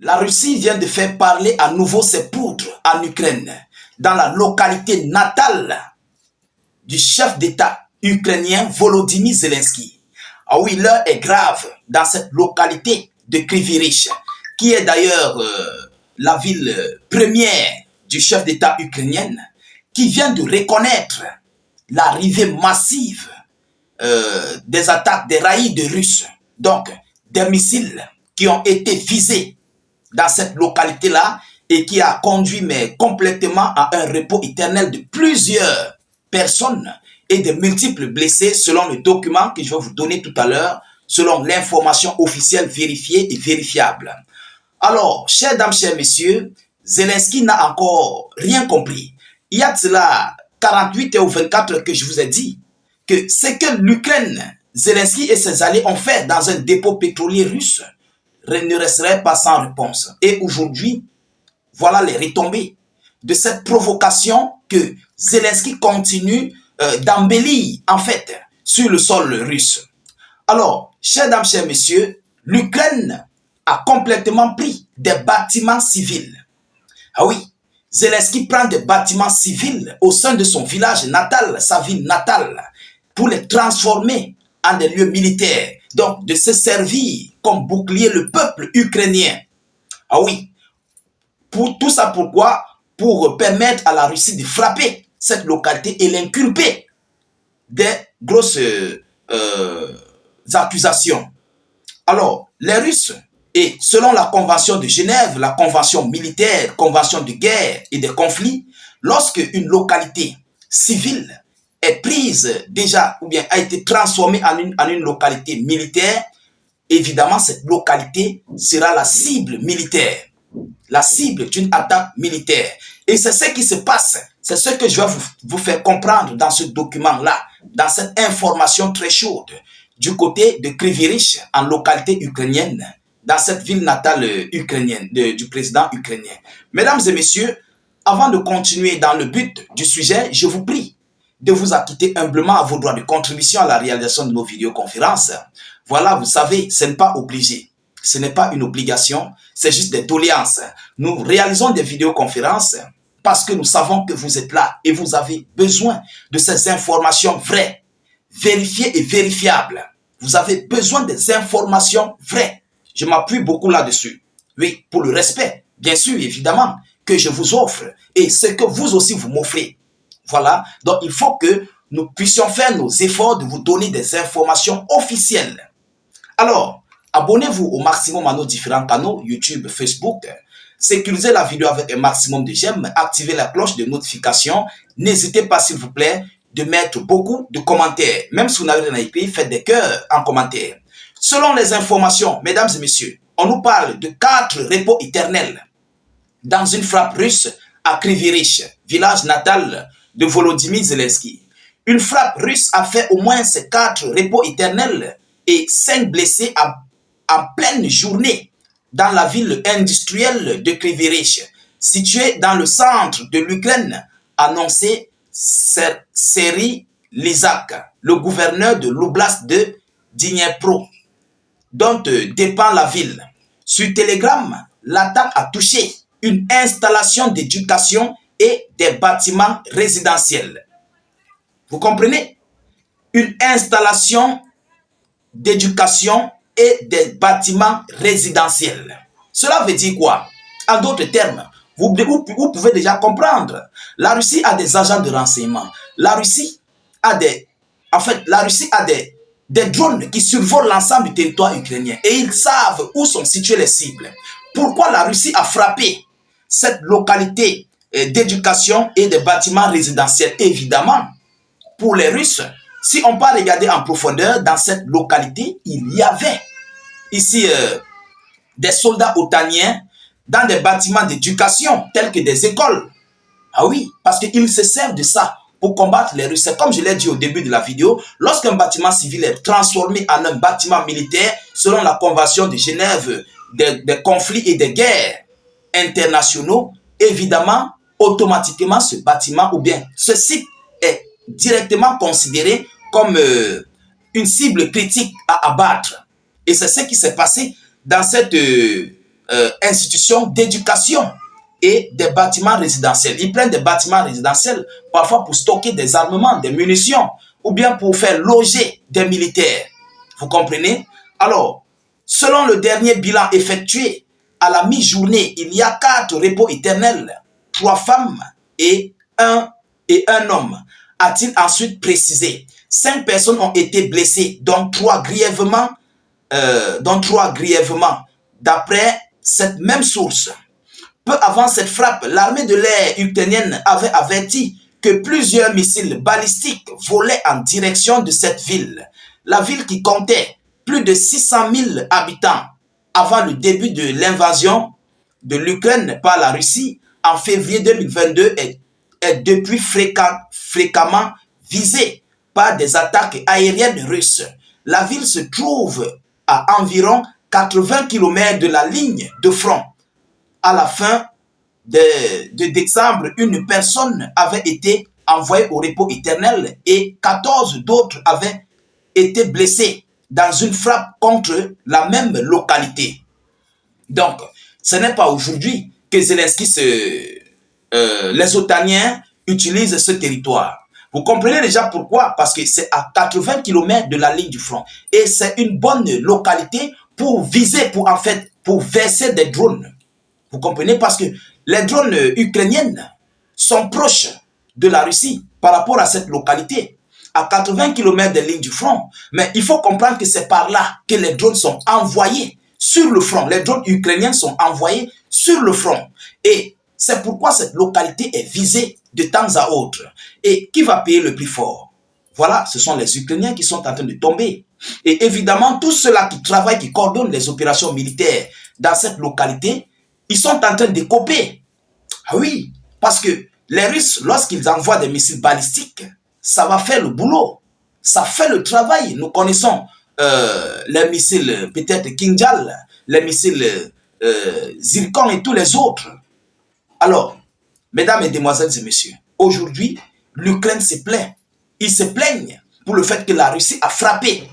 La Russie vient de faire parler à nouveau ses poudres en Ukraine, dans la localité natale du chef d'État ukrainien Volodymyr Zelensky. Ah oui, l'heure est grave dans cette localité de Kryvyi-Rih, qui est d'ailleurs la ville première du chef d'État ukrainien, qui vient de reconnaître l'arrivée massive des attaques des raïds russes, donc des missiles qui ont été visés dans cette localité-là et qui a conduit mais complètement à un repos éternel de plusieurs personnes et de multiples blessés selon le document que je vais vous donner tout à l'heure, selon l'information officielle vérifiée et vérifiable. Alors, chères dames, chers messieurs, Zelensky n'a encore rien compris. Il y a de cela 48 ou 24 heures que je vous ai dit que ce que l'Ukraine, Zelensky et ses alliés ont fait dans un dépôt pétrolier russe ne resterait pas sans réponse. Et aujourd'hui, voilà les retombées de cette provocation que Zelensky continue d'embellir, en fait, sur le sol russe. Alors, chères dames, chers messieurs, l'Ukraine a complètement pris des bâtiments civils. Ah oui, Zelensky prend des bâtiments civils au sein de son village natal, sa ville natale, pour les transformer en des lieux militaires. Donc, de se servir comme bouclier le peuple ukrainien. Ah oui, pour tout ça, pourquoi? Pour permettre à la Russie de frapper cette localité et l'inculper des grosses accusations. Alors, les Russes, et selon la Convention de Genève, la Convention militaire, Convention de guerre et de conflits, lorsque une localité civile est prise déjà ou bien a été transformée en une localité militaire, évidemment cette localité sera la cible militaire, la cible d'une attaque militaire. Et c'est ce qui se passe, c'est ce que je vais vous faire comprendre dans ce document-là, dans cette information très chaude, du côté de Kryvyi-Rih, en localité ukrainienne, dans cette ville natale ukrainienne, du président ukrainien. Mesdames et messieurs, avant de continuer dans le but du sujet, je vous prie de vous acquitter humblement à vos droits de contribution à la réalisation de nos vidéoconférences. Voilà, vous savez, ce n'est pas obligé. Ce n'est pas une obligation, c'est juste des doléances. Nous réalisons des vidéoconférences parce que nous savons que vous êtes là et vous avez besoin de ces informations vraies, vérifiées et vérifiables. Vous avez besoin des informations vraies. Je m'appuie beaucoup là-dessus. Oui, pour le respect, bien sûr, évidemment, que je vous offre et ce que vous aussi vous m'offrez. Voilà, donc il faut que nous puissions faire nos efforts de vous donner des informations officielles. Alors, abonnez-vous au maximum à nos différents canaux, YouTube, Facebook. Sécurisez la vidéo avec un maximum de j'aime. Activez la cloche de notification. N'hésitez pas, s'il vous plaît, de mettre beaucoup de commentaires. Même si vous n'avez rien écrit, faites des cœurs en commentaire. Selon les informations, mesdames et messieurs, on nous parle de 4 repos éternels dans une frappe russe à Kryvyi-Rih, village natal de Volodymyr Zelensky. Une frappe russe a fait au moins ces 4 repos éternels et 5 blessés en pleine journée dans la ville industrielle de Kryvyi-Rih, située dans le centre de l'Ukraine, annoncé Serhiy Lysak, le gouverneur de l'oblast de Dnipro, dont dépend la ville. Sur Telegram, l'attaque a touché une installation d'éducation et des bâtiments résidentiels. Vous comprenez? Une installation d'éducation et des bâtiments résidentiels. Cela veut dire quoi? En d'autres termes, vous pouvez déjà comprendre. La Russie a des agents de renseignement. La Russie a des drones qui survolent l'ensemble du territoire ukrainien et ils savent où sont situées les cibles. Pourquoi la Russie a frappé cette localité d'éducation et des bâtiments résidentiels? Évidemment, pour les Russes, si on peut regarder en profondeur, dans cette localité, il y avait ici des soldats otaniens dans des bâtiments d'éducation tels que des écoles. Ah oui, parce qu'ils se servent de ça pour combattre les Russes. Comme je l'ai dit au début de la vidéo, lorsqu'un bâtiment civil est transformé en un bâtiment militaire, selon la Convention de Genève des conflits et des guerres internationaux, évidemment, automatiquement, ce bâtiment ou bien ce site est directement considéré comme une cible critique à abattre. Et c'est ce qui s'est passé dans cette institutions d'éducation et des bâtiments résidentiels. Ils prennent des bâtiments résidentiels parfois pour stocker des armements, des munitions, ou bien pour faire loger des militaires. Vous comprenez? Alors, selon le dernier bilan effectué, à la mi-journée, il y a 4 repos éternels, 3 femmes et un homme, a-t-il ensuite précisé. 5 personnes ont été blessées, dont 3 grièvement, d'après cette même source. Peu avant cette frappe, l'armée de l'air ukrainienne avait averti que plusieurs missiles balistiques volaient en direction de cette ville. La ville qui comptait plus de 600 000 habitants avant le début de l'invasion de l'Ukraine par la Russie en février 2022 est depuis fréquemment visée par des attaques aériennes russes. La ville se trouve à environ 80 km de la ligne de front. À la fin de décembre, une personne avait été envoyée au repos éternel et 14 d'autres avaient été blessés dans une frappe contre la même localité. Donc, ce n'est pas aujourd'hui que Zelensky les Otaniens utilisent ce territoire. Vous comprenez déjà pourquoi? Parce que c'est à 80 km de la ligne du front. Et c'est une bonne localité pour viser, pour verser des drones. Vous comprenez? Parce que les drones ukrainiennes sont proches de la Russie par rapport à cette localité, à 80 km de ligne du front. Mais il faut comprendre que c'est par là que les drones sont envoyés sur le front. Les drones ukrainiens sont envoyés sur le front. Et c'est pourquoi cette localité est visée de temps à autre. Et qui va payer le plus fort? Voilà, ce sont les Ukrainiens qui sont en train de tomber. Et évidemment, tous ceux-là qui travaillent, qui coordonnent les opérations militaires dans cette localité, ils sont en train de copier. Ah oui, parce que les Russes, lorsqu'ils envoient des missiles balistiques, ça va faire le boulot. Ça fait le travail. Nous connaissons les missiles, peut-être Kinjal, les missiles Zircon et tous les autres. Alors, mesdames, mesdemoiselles et messieurs, aujourd'hui, l'Ukraine se plaint. Ils se plaignent pour le fait que la Russie a frappé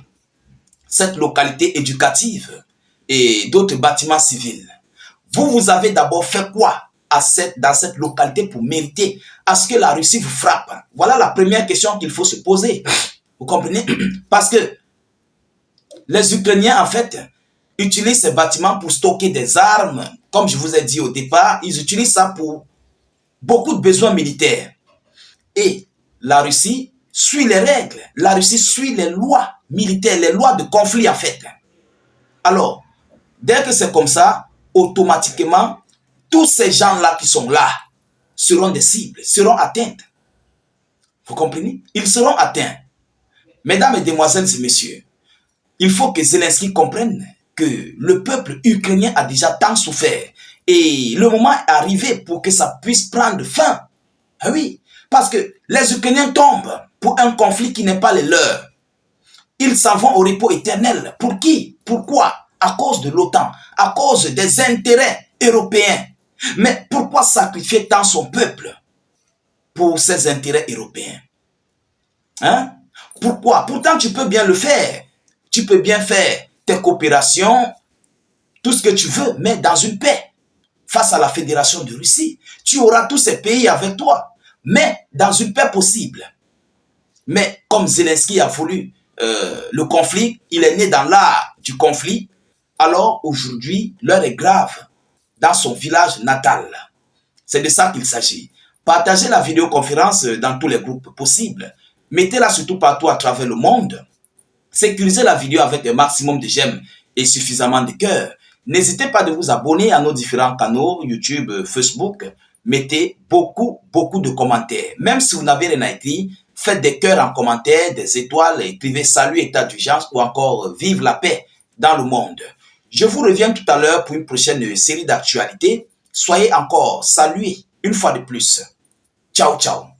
cette localité éducative et d'autres bâtiments civils. Vous avez d'abord fait quoi dans cette localité pour mériter à ce que la Russie vous frappe? Voilà la première question qu'il faut se poser. Vous comprenez? Parce que les Ukrainiens, en fait, utilisent ces bâtiments pour stocker des armes. Comme je vous ai dit au départ, ils utilisent ça pour beaucoup de besoins militaires. Et la Russie suit les règles. La Russie suit les lois militaires, les lois de conflit, en fait. Alors, dès que c'est comme ça, automatiquement, tous ces gens-là qui sont là seront des cibles, seront atteints. Vous comprenez? Ils seront atteints. Mesdames, et Mesdemoiselles et messieurs, il faut que Zelensky comprenne que le peuple ukrainien a déjà tant souffert. Et le moment est arrivé pour que ça puisse prendre fin. Ah oui, parce que les Ukrainiens tombent pour un conflit qui n'est pas le leur. Ils s'en vont au repos éternel. Pour qui? Pourquoi? À cause de l'OTAN, à cause des intérêts européens. Mais pourquoi sacrifier tant son peuple pour ses intérêts européens? Hein? Pourquoi? Pourtant, tu peux bien le faire. Tu peux bien faire tes coopérations, tout ce que tu veux, mais dans une paix. Face à la Fédération de Russie, tu auras tous ces pays avec toi, mais dans une paix possible. Mais comme Zelensky a voulu le conflit, il est né dans l'art du conflit, alors aujourd'hui, l'heure est grave dans son village natal. C'est de ça qu'il s'agit. Partagez la vidéoconférence dans tous les groupes possibles. Mettez-la surtout partout à travers le monde. Sécurisez la vidéo avec un maximum de j'aime et suffisamment de cœur. N'hésitez pas de vous abonner à nos différents canaux, YouTube, Facebook. Mettez beaucoup de commentaires. Même si vous n'avez rien à écrire, faites des cœurs en commentaire, des étoiles, écrivez salut, état d'urgence ou encore vive la paix dans le monde. Je vous reviens tout à l'heure pour une prochaine série d'actualités. Soyez encore salués une fois de plus. Ciao, ciao.